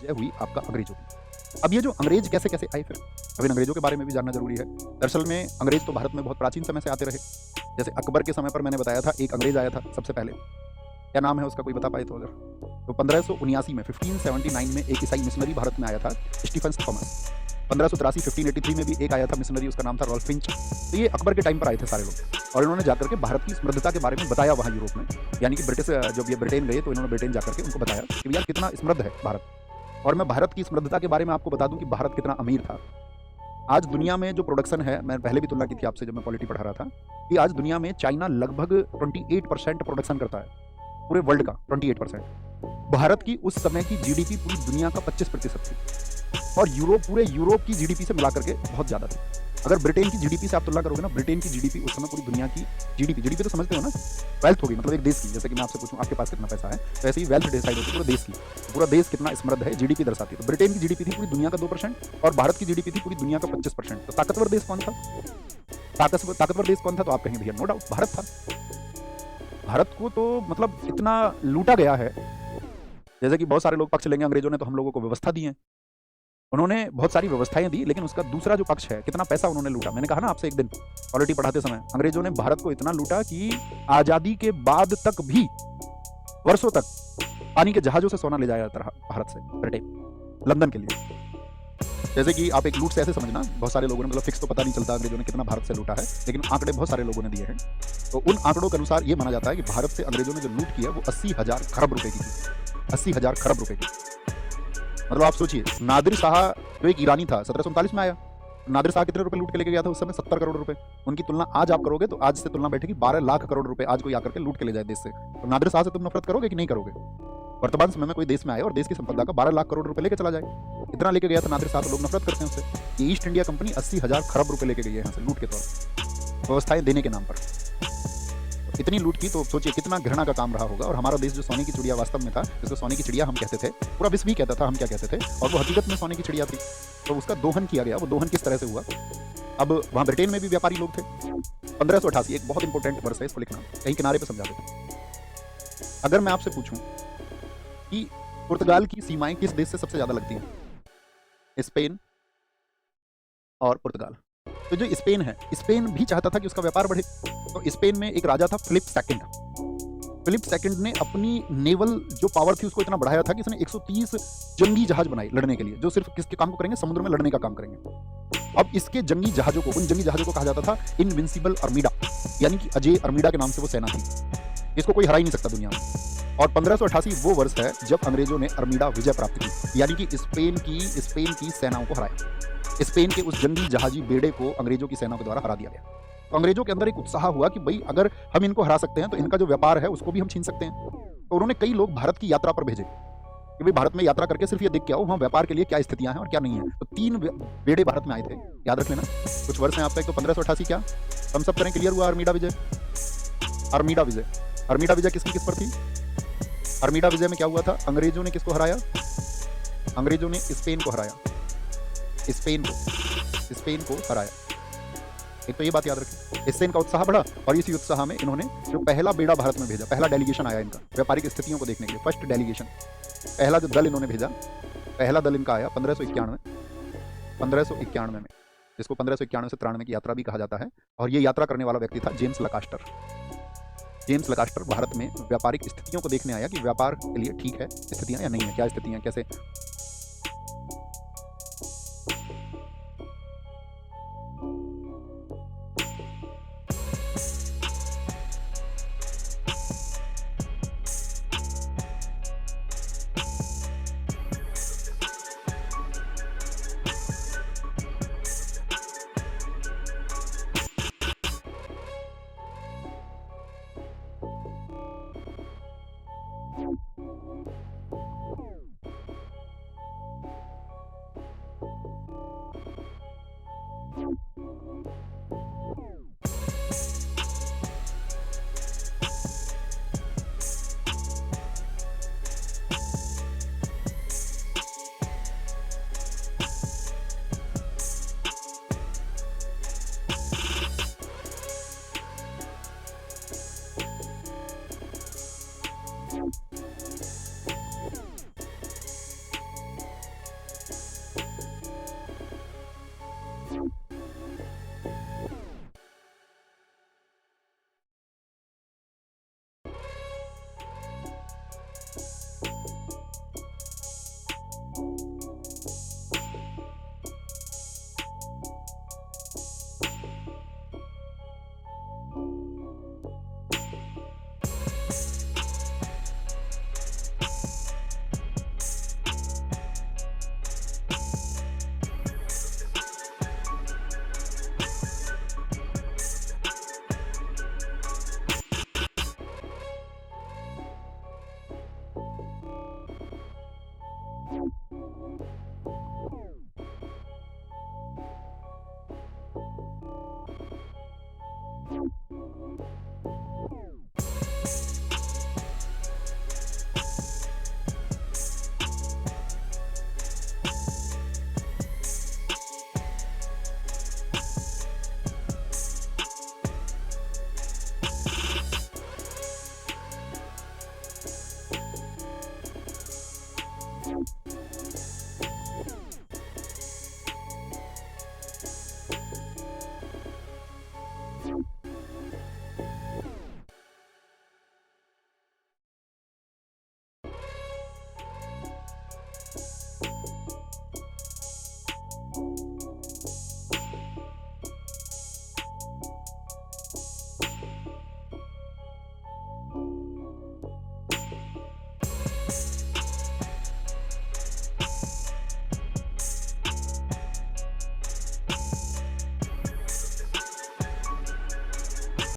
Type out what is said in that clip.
जय हुई आपका अंग्रेजों की। अब ये जो अंग्रेज कैसे-कैसे आए फिर? अब इन अंग्रेजों के बारे में भी जानना ज़रूरी है। दरअसल में अंग्रेज तो भारत में बहुत प्राचीन समय से आते रहे। जैसे अकबर के समय पर मैंने बताया था एक अंग्रेज आया था सबसे पहले। क्या नाम है उसका, कोई बता पाए तो अगर? तो 1579 में 1579 में एक ईसाई मिशनरी भारत में आया था, स्टीफन थॉमस। 1583 1583 में भी एक आया था मिशनरी, उसका नाम था रॉल्फ फिंच। तो ये अकबर के टाइम पर आए थे सारे लोग और इन्होंने जाकर के भारत की समृद्धता के बारे में बताया वहाँ यूरोप में। यानी कि जब ये ब्रिटेन गए तो इन्होंने ब्रिटेन जाकर के उनको बताया कि यार कितना समृद्ध है भारत। और मैं भारत की समृद्धता के बारे में आपको बता दूं कि भारत कितना अमीर था। आज दुनिया में जो प्रोडक्शन है, मैं पहले भी तुलना की थी आपसे जब मैं पॉलिटी पढ़ा रहा था, कि आज दुनिया में चाइना लगभग 28% प्रोडक्शन करता है पूरे वर्ल्ड का, 28%। भारत की उस समय की जीडीपी पूरी दुनिया का 25% थी और पूरे यूरोप की जीडीपी से मिलाकर के बहुत ज़्यादा थी। अगर ब्रिटेन की जीडीपी से आप तुलना करोगे ना, ब्रिटेन की जीडीपी उस समय पूरी दुनिया की जीडीपी तो समझते हो ना, वेल्थ होगी, मतलब एक देश की। जैसे कि मैं आपसे पूछूं आपके पास कितना पैसा है, तो ऐसे ही वेल्थ डिसाइड होती है पूरे देश की। पूरा देश कितना समृद्ध है जीडीपी दर्शाती है। तो ब्रिटेन की जीडीपी थी पूरी दुनिया का 2% और भारत की जीडीपी थी पूरी दुनिया का 25%। तो ताकतवर देश कौन था? ताकतवर देश कौन था? तो आप कहेंगे भैया नो डाउट भारत था। भारत को तो मतलब इतना लूटा गया है। जैसे कि बहुत सारे लोग पक्ष लेंगे, अंग्रेजों ने तो हम लोगों को व्यवस्था दी है, उन्होंने बहुत सारी व्यवस्थाएं दी, लेकिन उसका दूसरा जो पक्ष है, कितना पैसा उन्होंने लूटा। मैंने कहा ना आपसे एक दिन पॉलिटी पढ़ाते समय, अंग्रेजों ने भारत को इतना लूटा कि आजादी के बाद तक भी वर्षों तक पानी के जहाजों से सोना ले जाया जाता रहा भारत से ब्रिटेन, लंदन के लिए। जैसे कि आप एक लूट से ऐसे समझना, बहुत सारे लोगों ने, मतलब फिक्स तो पता नहीं चलता अंग्रेजों ने कितना भारत से लूटा है, लेकिन आंकड़े बहुत सारे लोगों ने दिए हैं। तो उन आंकड़ों के अनुसार ये माना जाता है कि भारत से अंग्रेजों ने जो लूट की है वो 80,000 खरब रुपए की थी। 80,000 खरब रुपए की। मतलब आप सोचिए, नादिर शाह जो एक ईरानी था 1739 में आया, नादिर शाह कितने रुपए लूट के लेके गया था उस समय? 70 करोड़ रुपए। उनकी तुलना आज आप करोगे तो आज से तुलना बैठेगी 12 लाख करोड़ रुपए आज कोई आकर के लूट के ले जाए देश से। तो नादिर शाह से तुम नफरत करोगे कि नहीं करोगे? वर्तमान समय में कोई देश में आए और देश की संपदा का 12 लाख करोड़ रुपए लेके चला जाए, इतना लेके गया था नादिर शाह, तो लोग नफरत करते हैं उससे। ये ईस्ट इंडिया कंपनी 80,000 खरब रुपए लेके गई है यहाँ से लूट के तौर पर, व्यवस्थाएं देने के नाम पर। इतनी लूट की तो सोचिए कितना घृणा का काम रहा होगा। और हमारा देश जो सोने की चिड़िया वास्तव में था, जिसको सोने की चिड़िया हम कहते थे, पूरा विश्व भी कहता था हम क्या कहते थे, और वो हकीकत में सोने की चिड़िया थी, तो उसका दोहन किया गया। वो दोहन किस तरह से हुआ? अब वहाँ ब्रिटेन में भी व्यापारी लोग थे। 1588 एक बहुत इंपॉर्टेंट वर्ष है, इसको लिखना, कहीं किनारे पर समझा देते। अगर मैं आपसे पूछूं कि पुर्तगाल की सीमाएं किस देश से सबसे ज्यादा लगती हैं? स्पेन और पुर्तगाल। तो जो स्पेन है, स्पेन भी चाहता था कि उसका व्यापार बढ़े। तो स्पेन में एक राजा था फिलिप सेकंड। फिलिप सेकंड ने अपनी नेवल जो पावर थी उसको इतना बढ़ाया था कि उसने 130 जंगी जहाज बनाए लड़ने के लिए, जो सिर्फ किसके काम को करेंगे? समुद्र में लड़ने का काम करेंगे। अब इसके जंगी जहाजों को, उन जंगी जहाजों को कहा जाता था इनविंसिबल अर्मीडा, यानी कि अजय अर्मीडा के नाम से वो सेना थी, इसको कोई हरा ही नहीं सकता दुनिया में। और 1588 वो वर्ष है जब अंग्रेजों ने अर्मीडा विजय प्राप्त की, यानी कि स्पेन की सेनाओं को हराया। स्पेन के उस जंगी जहाजी बेड़े को अंग्रेजों की सेना के द्वारा हरा दिया गया। तो अंग्रेजों के अंदर एक उत्साह हुआ कि भाई अगर हम इनको हरा सकते हैं तो इनका जो व्यापार है उसको भी हम छीन सकते हैं। तो उन्होंने कई लोग भारत की यात्रा पर भेजे कि भाई भारत में यात्रा करके सिर्फ ये देख के आओ वहाँ व्यापार के लिए क्या स्थितियां हैं और क्या नहीं है। तो 3 बेड़े भारत में आए थे, याद रख लेना। कुछ वर्ष हैं आपका, एक तो 1588 क्या हम सब करें क्लियर हुआ, अर्मीडा विजय। अर्मीडा विजय, अर्मीडा विजय किसकी किस पर थी? अर्मीडा विजय में क्या हुआ था? अंग्रेजों ने किसको हराया? अंग्रेजों ने स्पेन को हराया। स्पेन को हराया। एक तो ये बात याद रखें, इससे इनका उत्साह बढ़ा और इसी उत्साह में इन्होंने जो पहला बेड़ा भारत में भेजा, पहला डेलीगेशन आया इनका व्यापारिक स्थितियों को देखने के लिए, फर्स्ट डेलीगेशन, पहला जो दल इन्होंने भेजा, पहला दल इनका आया 1591 में, जिसको 1591 से 93 की यात्रा भी कहा जाता है। और ये यात्रा करने वाला व्यक्ति था जेम्स लकास्टर। जेम्स लकास्टर भारत में व्यापारिक स्थितियों को देखने आया कि व्यापार के लिए ठीक है स्थितियां या नहीं है, क्या स्थितियां, कैसे। है।